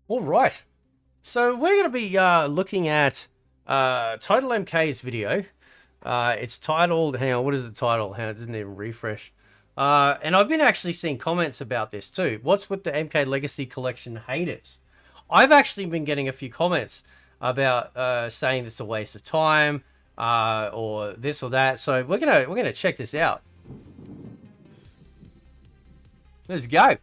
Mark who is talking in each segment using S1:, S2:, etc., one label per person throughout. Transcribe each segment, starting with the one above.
S1: All right. So we're going to be looking at Total MK's video. It's titled, hang on, what is the title? Hang on, it didn't even refresh. And I've been actually seeing comments about this too. What's with the MK Legacy Collection haters? I've actually been getting a few comments about saying it's a waste of time or this or that. So we're gonna check this out. Let's go.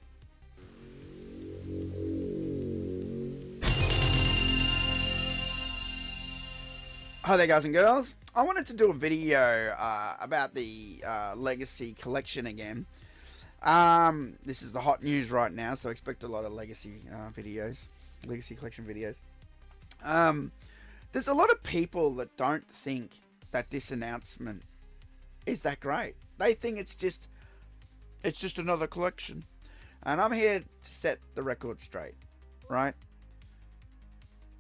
S2: Hi there, guys and girls. I wanted to do a video about the Legacy Collection again. This is the hot news right now, so expect a lot of Legacy videos, Legacy Collection videos. There's a lot of people that don't think that this announcement is that great. They think it's just another collection, and I'm here to set the record straight, right?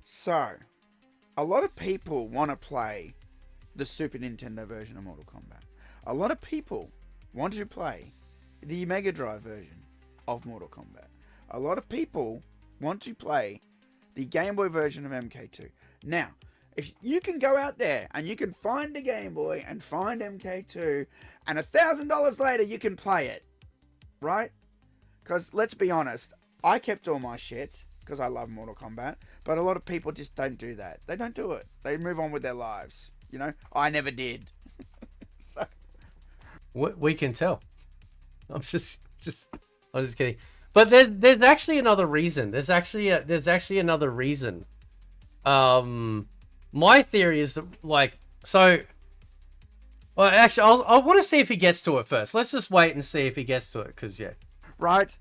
S2: So, a lot of people want to play the Super Nintendo version of Mortal Kombat. A lot of people want to play the Mega Drive version of Mortal Kombat. A lot of people want to play the Game Boy version of MK2. Now, if you can go out there and you can find a Game Boy and find MK2, and $1,000 later you can play it, right? Because let's be honest, I kept all my shit because I love Mortal Kombat, but a lot of people just don't do that. They don't do it. They move on with their lives. You know, I never did. So.
S1: We can tell. I'm just kidding. But there's actually another reason. There's actually another reason. My theory is that, like, so. Well, actually, I want to see if he gets to it first. Let's just wait and see if he gets to it, because yeah.
S2: Right.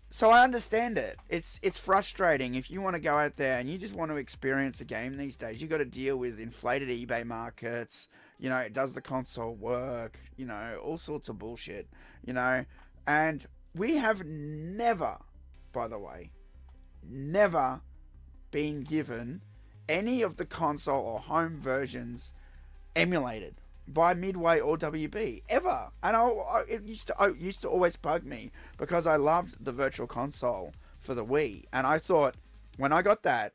S2: So I understand it. It's frustrating if you want to go out there and you just want to experience a game these days. You got to deal with inflated eBay markets. You know, does the console work? You know, all sorts of bullshit. You know, and we have never, by the way, never been given any of the console or home versions emulated by Midway or WB ever. And it used to always bug me because I loved the Virtual Console for the Wii, and I thought when I got that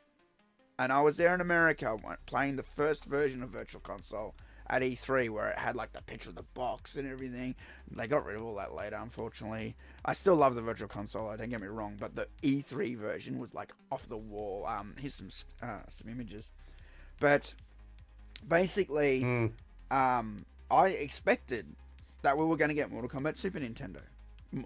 S2: and I was there in America playing the first version of Virtual Console at E3 where it had like the picture of the box and everything. They got rid of all that later, unfortunately. I still love the Virtual Console, don't get me wrong, but the E3 version was like off the wall. Here's some images. But basically, I expected that we were going to get Mortal Kombat Super Nintendo.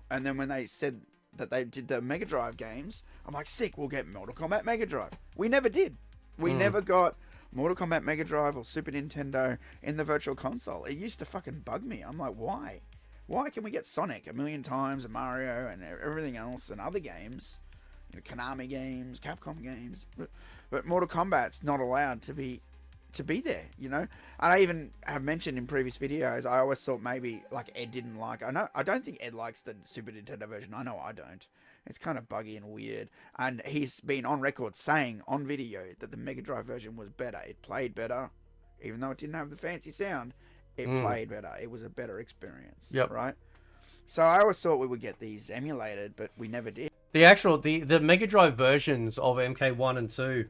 S2: And then when they said that they did the Mega Drive games, I'm like, sick, we'll get Mortal Kombat Mega Drive. We never did. We never got Mortal Kombat Mega Drive or Super Nintendo in the Virtual Console. It used to fucking bug me. I'm like, why? Why can we get Sonic a million times and Mario and everything else and other games? You know, Konami games, Capcom games. But Mortal Kombat's not allowed to be there, you know. And I even have mentioned in previous videos, I always thought maybe like Ed didn't like. I don't think Ed likes the Super Nintendo version. I know I don't. It's kind of buggy and weird. And he's been on record saying on video that the Mega Drive version was better. It played better, even though it didn't have the fancy sound. It played better. It was a better experience.
S1: Yep.
S2: Right. So I always thought we would get these emulated, but we never did.
S1: The Mega Drive versions of MK1 and 2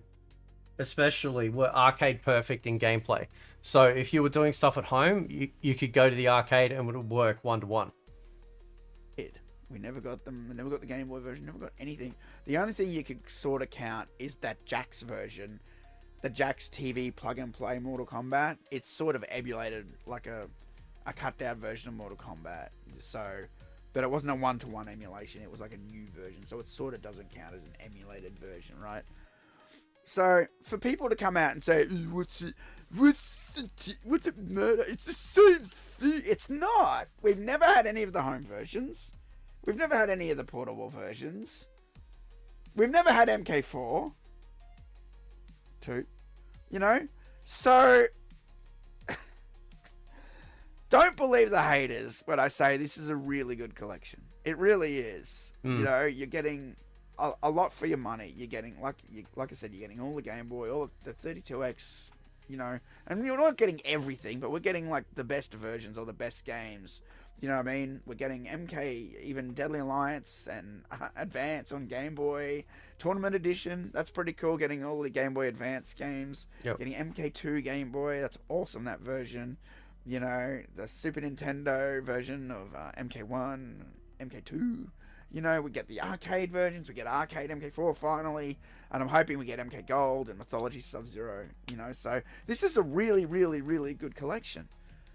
S1: especially were arcade perfect in gameplay. So if you were doing stuff at home, you could go to the arcade and it would work 1-to-1.
S2: We never got them. We never got the Game Boy version. Never got anything. The only thing you could sort of count is that Jax version, the Jax TV plug and play Mortal Kombat. It's sort of emulated like a cut down version of Mortal Kombat. So, but it wasn't a 1-to-1 emulation. It was like a new version. So it sort of doesn't count as an emulated version, right? So for people to come out and say, what's it murder? It's the same thing. It's not. We've never had any of the home versions. We've never had any of the portable versions. We've never had MK4. 2. You know? So don't believe the haters when I say this is a really good collection. It really is. You know, you're getting a lot for your money. You're getting, like I said, you're getting all the Game Boy, all of the 32X, you know, and you're not getting everything, but we're getting like the best versions or the best games You know what I mean? We're getting MK, even Deadly Alliance and Advance on Game Boy. Tournament Edition, that's pretty cool. Getting all the Game Boy Advance games.
S1: Yep.
S2: Getting MK2 Game Boy, that's awesome, that version. You know, the Super Nintendo version of MK1, MK2. You know, we get the arcade versions. We get arcade MK4 finally. And I'm hoping we get MK Gold and Mythology Sub-Zero. You know, so this is a really, really, really good collection.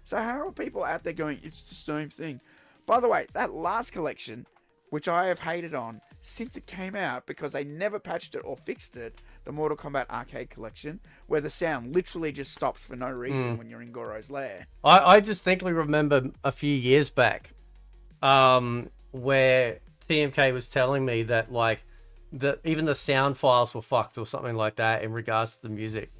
S2: So how are people out there going, it's the same thing? By the way, that last collection, which I have hated on since it came out because they never patched it or fixed it, the Mortal Kombat Arcade Collection, where the sound literally just stops for no reason when you're in Goro's lair.
S1: I distinctly remember a few years back where TMK was telling me that, like, even the sound files were fucked or something like that in regards to the music.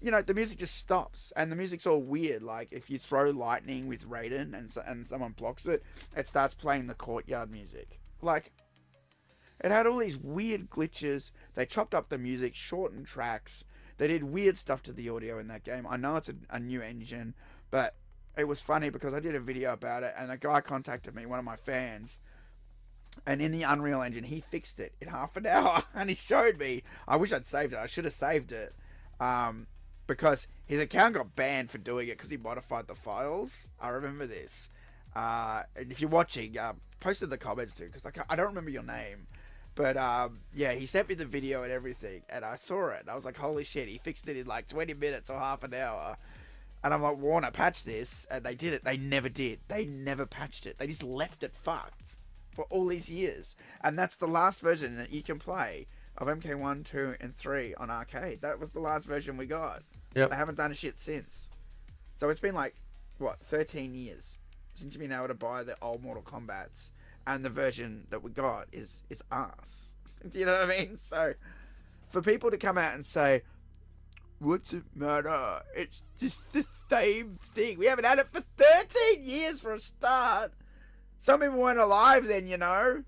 S2: You know, the music just stops, and the music's all weird. Like, if you throw lightning with Raiden and someone blocks it, it starts playing the courtyard music. Like, it had all these weird glitches. They chopped up the music, shortened tracks. They did weird stuff to the audio in that game. I know it's a new engine, but it was funny because I did a video about it, and a guy contacted me, one of my fans, and in the Unreal Engine, he fixed it in half an hour, and he showed me. I wish I'd saved it. I should have saved it. Because his account got banned for doing it because he modified the files. I remember this. And if you're watching, post in the comments too, because I don't remember your name. But yeah, he sent me the video and everything, and I saw it. And I was like, holy shit, he fixed it in like 20 minutes or half an hour. And I'm like, Warner, patch this. And they did it. They never did. They never patched it. They just left it fucked for all these years. And that's the last version that you can play of MK1, 2, and 3 on arcade. That was the last version we got.
S1: Yep.
S2: They haven't done shit since. So it's been like, what, 13 years since you've been able to buy the old Mortal Kombats, and the version that we got is arse. Do you know what I mean? So for people to come out and say, what's it matter? It's just the same thing. We haven't had it for 13 years for a start. Some people weren't alive then, you know.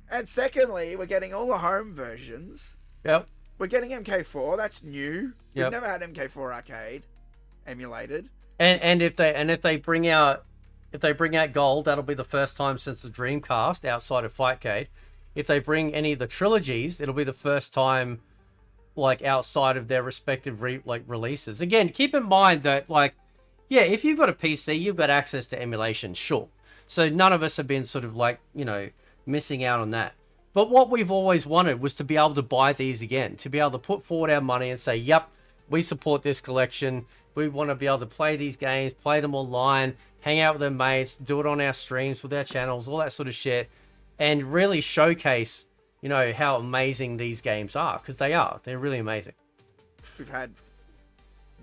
S2: And secondly, we're getting all the home versions.
S1: Yep.
S2: We're getting MK4. That's new.
S1: Yep.
S2: We've never had MK4 arcade emulated.
S1: And if they bring out Gold, that'll be the first time since the Dreamcast outside of Fightcade. If they bring any of the trilogies, it'll be the first time, like, outside of their respective releases. Again, keep in mind that, like, yeah, if you've got a PC, you've got access to emulation, sure. So none of us have been sort of like, you know, missing out on that. But what we've always wanted was to be able to buy these again, to be able to put forward our money and say, yep, we support this collection. We want to be able to play these games, play them online, hang out with our mates, do it on our streams with our channels, all that sort of shit, and really showcase, you know, how amazing these games are, because they are. They're really amazing.
S2: We've had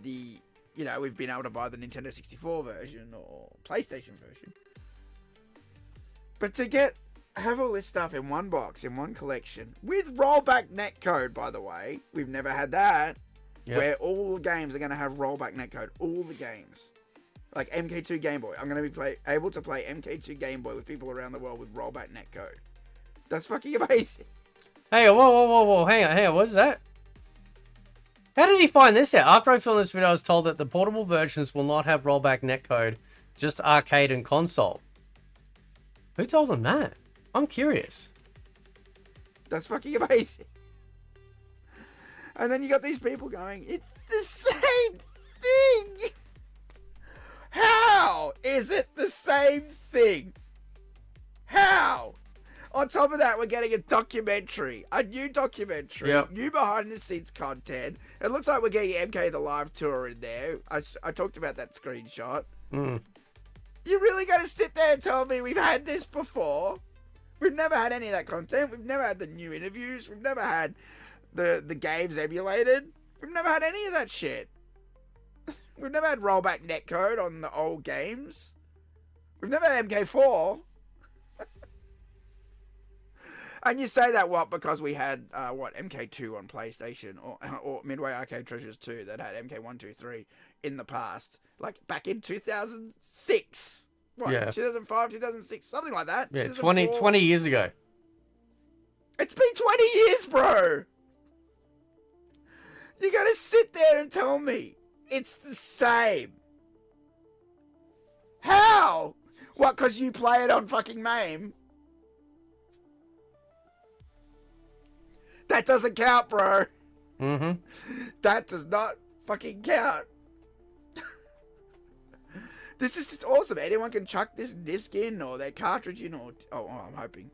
S2: the, you know, we've been able to buy the Nintendo 64 version or PlayStation version. But to have all this stuff in one box, in one collection, with rollback netcode, by the way, we've never had that. Yep. Where all the games are going to have rollback netcode. All the games. Like MK2 Game Boy. I'm going to be able to play MK2 Game Boy with people around the world with rollback netcode. That's fucking amazing.
S1: Hey, whoa. Hang on. What's that? How did he find this out? After I filmed this video, I was told that the portable versions will not have rollback netcode, just arcade and console. Who told him that? I'm curious.
S2: That's fucking amazing. And then you got these people going, it's the same thing. How is it the same thing? How? On top of that, we're getting a documentary. A new documentary. Yep. New behind-the-scenes content. It looks like we're getting MK the Live Tour in there. I talked about that screenshot. You really got to sit there and tell me we've had this before? We've never had any of that content. We've never had the new interviews. We've never had the games emulated. We've never had any of that shit. We've never had rollback netcode on the old games. We've never had MK4. And you say that, what, because we had, MK2 on PlayStation or Midway Arcade Treasures 2 that had MK1, 2, 3 in the past. Like, back in 2006. What, yeah. 2005, 2006, something like that.
S1: Yeah, 20 years ago.
S2: It's been 20 years, bro. You gotta sit there and tell me it's the same. How? What, because you play it on fucking MAME? That doesn't count, bro.
S1: Mm-hmm.
S2: That does not fucking count. This is just awesome. Anyone can chuck this disc in or their cartridge in, or I'm hoping,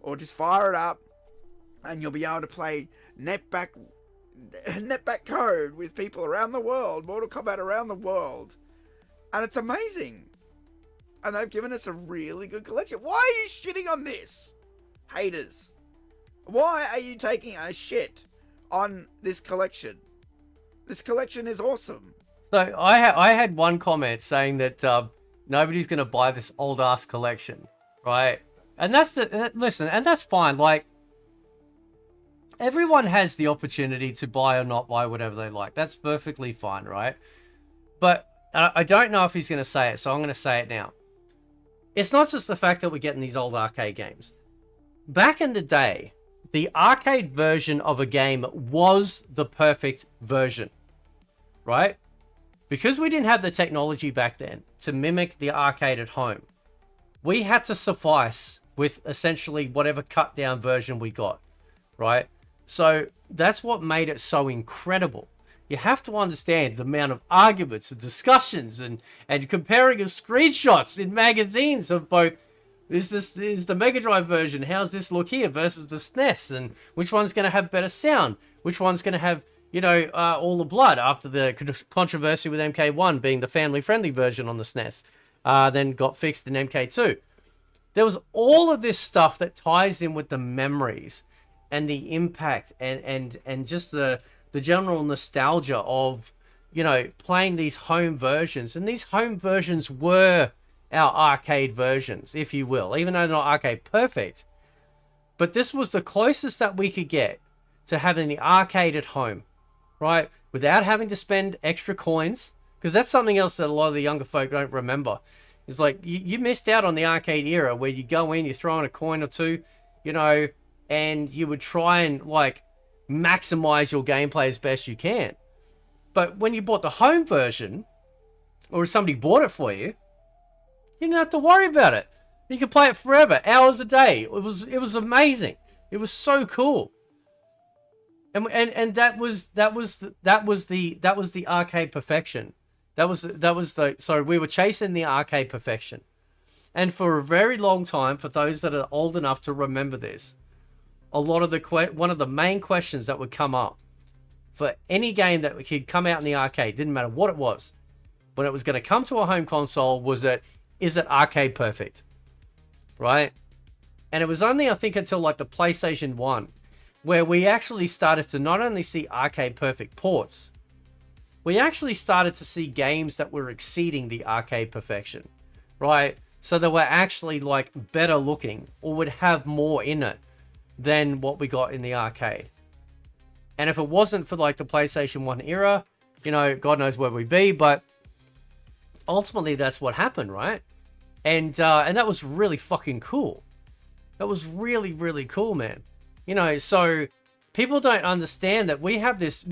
S2: or just fire it up, and you'll be able to play netback code with people around the world, Mortal Kombat around the world, and it's amazing. And they've given us a really good collection. Why are you shitting on this, haters? Why are you taking a shit on this collection? This collection is awesome.
S1: So I had one comment saying that nobody's gonna buy this old ass collection, right? And that's listen, and that's fine. Like, everyone has the opportunity to buy or not buy whatever they like. That's perfectly fine, right? But I don't know if he's gonna say it, so I'm gonna say it now. It's not just the fact that we're getting these old arcade games. Back in the day, the arcade version of a game was the perfect version, right? Because we didn't have the technology back then to mimic the arcade at home, we had to suffice with essentially whatever cut down version we got, right? So that's what made it so incredible. You have to understand the amount of arguments and discussions and comparing of screenshots in magazines of both, is the Mega Drive version, how's this look here versus the SNES, and which one's going to have better sound, which one's going to have, you know, all the blood, after the controversy with MK1 being the family-friendly version on the SNES, then got fixed in MK2. There was all of this stuff that ties in with the memories and the impact and just the general nostalgia of, you know, playing these home versions. And these home versions were our arcade versions, if you will, even though they're not arcade perfect. But this was the closest that we could get to having the arcade at home, right? Without having to spend extra coins, because that's something else that a lot of the younger folk don't remember. It's like, you missed out on the arcade era where you go in, you throw in a coin or two, you know, and you would try and, like, maximize your gameplay as best you can. But when you bought the home version, or if somebody bought it for you, you didn't have to worry about it. You could play it forever, hours a day. It was amazing. It was so cool. And that was the arcade perfection. So we were chasing the arcade perfection. And for a very long time, for those that are old enough to remember this, a lot of one of the main questions that would come up for any game that could come out in the arcade, didn't matter what it was, when it was going to come to a home console, was that, is it arcade perfect? Right? And it was only, I think, until like the PlayStation 1, where we actually started to not only see arcade perfect ports, we actually started to see games that were exceeding the arcade perfection, right? So they were actually like better looking, or would have more in it than what we got in the arcade. And if it wasn't for like the PlayStation 1 era, you know, God knows where we'd be, but ultimately that's what happened, right? And that was really fucking cool. That was really, really cool, man. You know, so people don't understand that we have this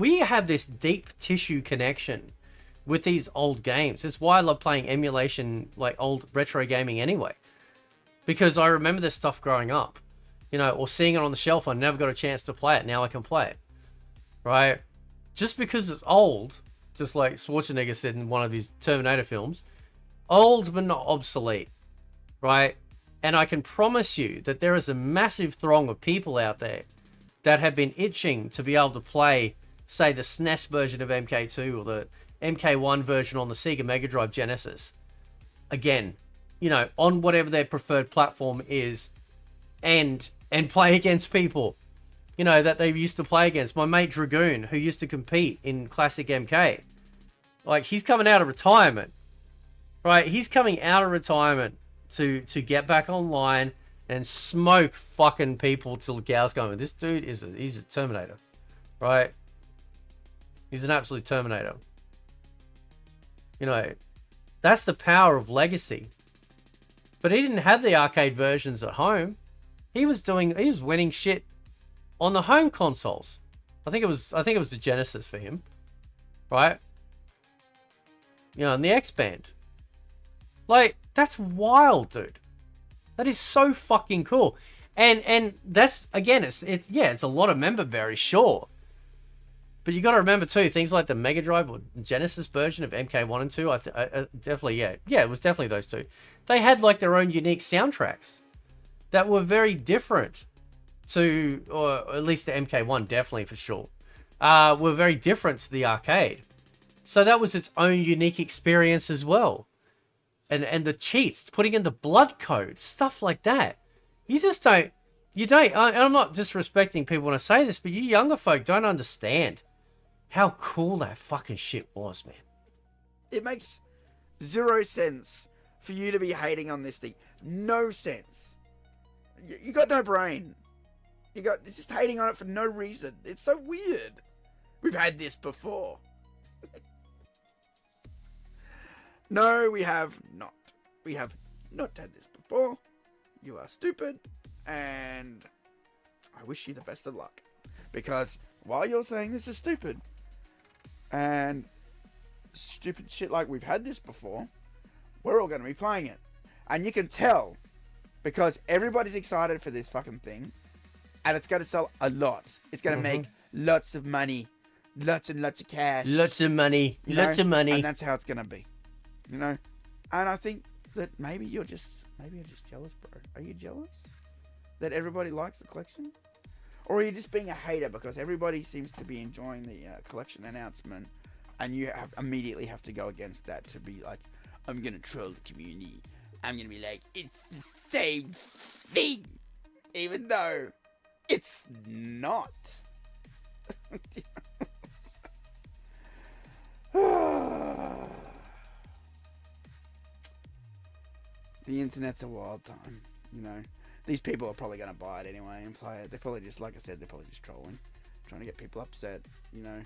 S1: deep tissue connection with these old games. It's why I love playing emulation, like old retro gaming anyway. Because I remember this stuff growing up, you know, or seeing it on the shelf. I never got a chance to play it. Now I can play it, right? Just because it's old, just like Schwarzenegger said in one of his Terminator films, old but not obsolete, right? And I can promise you that there is a massive throng of people out there that have been itching to be able to play, say, the SNES version of MK2 or the MK1 version on the Sega Mega Drive Genesis. Again, you know, on whatever their preferred platform is, and play against people, you know, that they used to play against. My mate Dragoon, who used to compete in Classic MK, like, he's coming out of retirement, right? He's coming out of retirement to get back online and smoke fucking people till the cows come home. This dude he's a Terminator, right? He's an absolute Terminator. You know, that's the power of Legacy. But he didn't have the arcade versions at home. He was winning shit on the home consoles. I think it was the Genesis for him, right? You know, and the X-Band. Like, that's wild, dude. That is so fucking cool. And that's, again, it's a lot of member berries, sure. But you got to remember too, things like the Mega Drive or Genesis version of MK1 and 2, I definitely, yeah, it was definitely those two. They had like their own unique soundtracks that were very different to, or at least the MK1 definitely for sure, were very different to the arcade. So that was its own unique experience as well. And the cheats, putting in the blood code, stuff like that. You just don't, I'm not disrespecting people when I say this, but you younger folk don't understand how cool that fucking shit was, man.
S2: It makes 0 sense for you to be hating on this thing. No sense. You got no brain. You're just hating on it for no reason. It's so weird. We've had this before. No, we have not. We have not had this before. You are stupid, and I wish you the best of luck. Because while you're saying this is stupid, and stupid shit like we've had this before, we're all going to be playing it. And you can tell, because everybody's excited for this fucking thing, and it's going to sell a lot. It's going to make lots of money. Lots and lots of cash.
S1: Lots of money. Lots of money.
S2: And that's how it's going to be. You know? And I think that maybe you're just jealous, bro. Are you jealous that everybody likes the collection? Or are you just being a hater because everybody seems to be enjoying the collection announcement, and you immediately have to go against that to be like, I'm going to troll the community. I'm going to be like, it's the same thing. Even though it's not. The internet's a wild time, you know. These people are probably going to buy it anyway and play it. They're probably just, like I said, they're probably just trolling. Trying to get people upset, you know.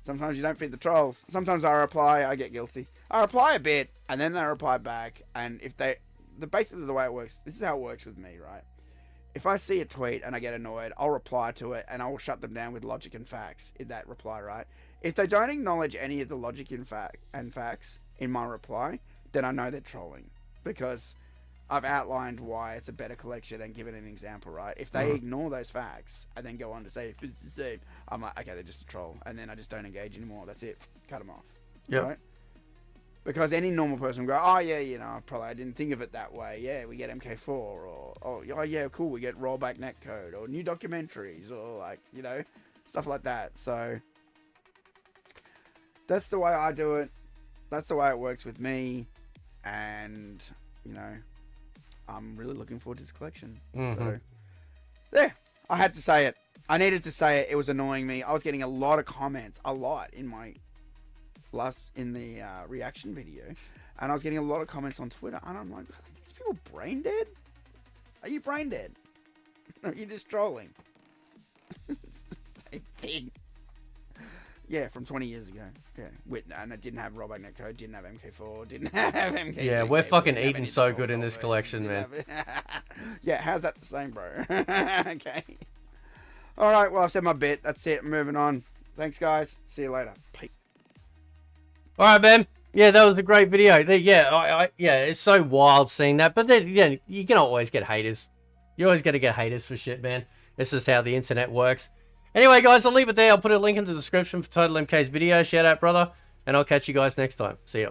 S2: Sometimes you don't feed the trolls. Sometimes I reply, I get guilty. I reply a bit, and then they reply back. And if basically the way it works, this is how it works with me, right? If I see a tweet and I get annoyed, I'll reply to it, and I will shut them down with logic and facts in that reply, right? If they don't acknowledge any of the logic and facts in my reply, then I know they're trolling. Because I've outlined why it's a better collection and given an example, right? If they ignore those facts and then go on to say it's the same, I'm like, okay, they're just a troll, and then I just don't engage anymore. That's it. Cut them off.
S1: Yeah.
S2: Right? Because any normal person will go, oh yeah, you know, I didn't think of it that way. Yeah, we get MK4, or oh yeah, cool, we get rollback netcode, or new documentaries, or like, you know, stuff like that. So that's the way I do it. That's the way it works with me, and you know, I'm really looking forward to this collection. So, there. I had to say it. I needed to say it. It was annoying me. I was getting a lot of comments, in my reaction video, and I was getting a lot of comments on Twitter, and I'm like, are these people brain dead? Are you brain dead? Or are you just trolling? It's the same thing. Yeah, from 20 years ago. Yeah, and it didn't have rollback netcode, didn't have MK4, didn't have MK.
S1: Yeah, we're fucking eating so good in this collection, man.
S2: Yeah, how's that the same, bro? Okay. All right, well, I've said my bit. That's it. Moving on. Thanks, guys. See you later. Peace.
S1: All right, man. Yeah, that was a great video. Yeah, it's so wild seeing that. But then, yeah, you can always get haters. You always got to get haters for shit, man. It's just how the internet works. Anyway, guys, I'll leave it there. I'll put a link in the description for Total MK's video. Shout out, brother. And I'll catch you guys next time. See ya.